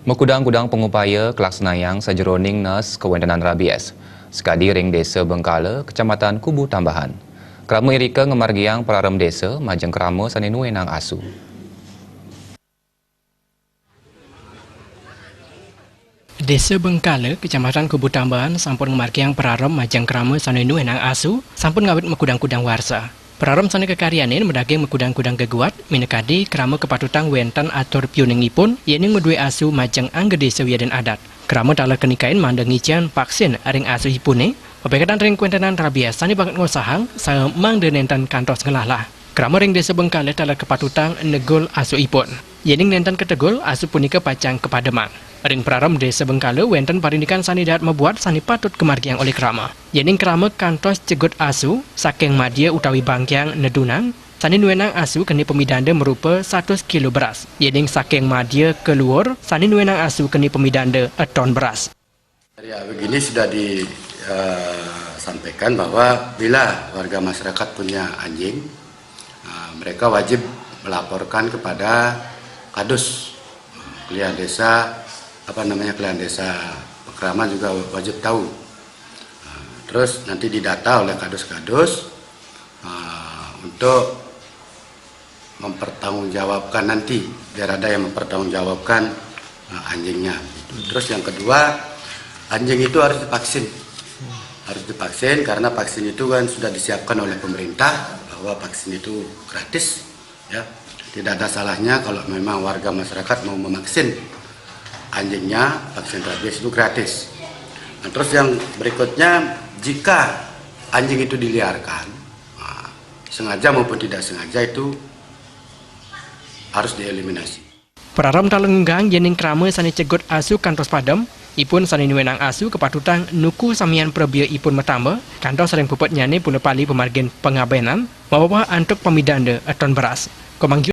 Mekudang-kudang pengupaya kelaksanayang sajeroning nas kewendanan rabies. Sekadi ring desa Bengkala, Kecamatan Kubu Tambahan. Kerama Erika ngemargiang pelaram desa, majeng kerama saninu enang asu. Desa Bengkala, Kecamatan Kubu Tambahan, sampun ngemargiang pelaram majeng kerama saninu enang asu, sampun ngawit mekudang-kudang warsa. Peraram sana kekaryanin mendaging mekudang-kudang geguat, minekadi kerama kepatutang wenten atur piuningipun, yening medue asu majeng angge desa wiadan adat. Kerama tala kenikain mandang ijan vaksin ring asu hipune, pepekatan ring kuentenan rabies sani banget ngosahang, saya mang denentan kantos ngelahlah. Kerama ring desa Bengkala tala kepatutang negul asu ipun. Yening nenten ketegul asu punika pacang kepademan. Ring peraram desa Bengkala wenten parindikan sani dahat membuat sani patut kemargiang oleh kerama. Yening kerama kantos cegut asu saking madya utawi bangkiang nedunang sani nuenang asu keni pemidanda merupa 100 kilo beras. Yening saking madya keluar sani nuenang asu keni pemidanda ton beras. Ya, begini sudah disampaikan bahwa bila warga masyarakat punya anjing, mereka wajib melaporkan kepada Kadus Kelihan Desa. Kelihan Desa Pekrama juga wajib tahu. Terus nanti didata oleh kadus-kadus untuk mempertanggungjawabkan nanti, biar ada yang mempertanggungjawabkan anjingnya. Terus yang kedua, anjing itu harus divaksin. Harus divaksin karena vaksin itu kan sudah disiapkan oleh pemerintah bahwa vaksin itu gratis. Ya, tidak ada salahnya kalau memang warga masyarakat mau memaksin anjingnya, vaksin rabies itu gratis. Nah, terus yang berikutnya, jika anjing itu diliarkan, sengaja maupun tidak sengaja itu harus dieliminasi. Peraram talenggang yening krama sani cegut asu kantos padam, ipun sani nuenang asu kepatutang nuku samian prebia ipun metamba, kantos sering puput nyane pula pali pemargin pengabenan, maupun antuk pemidanda ton beras. Komang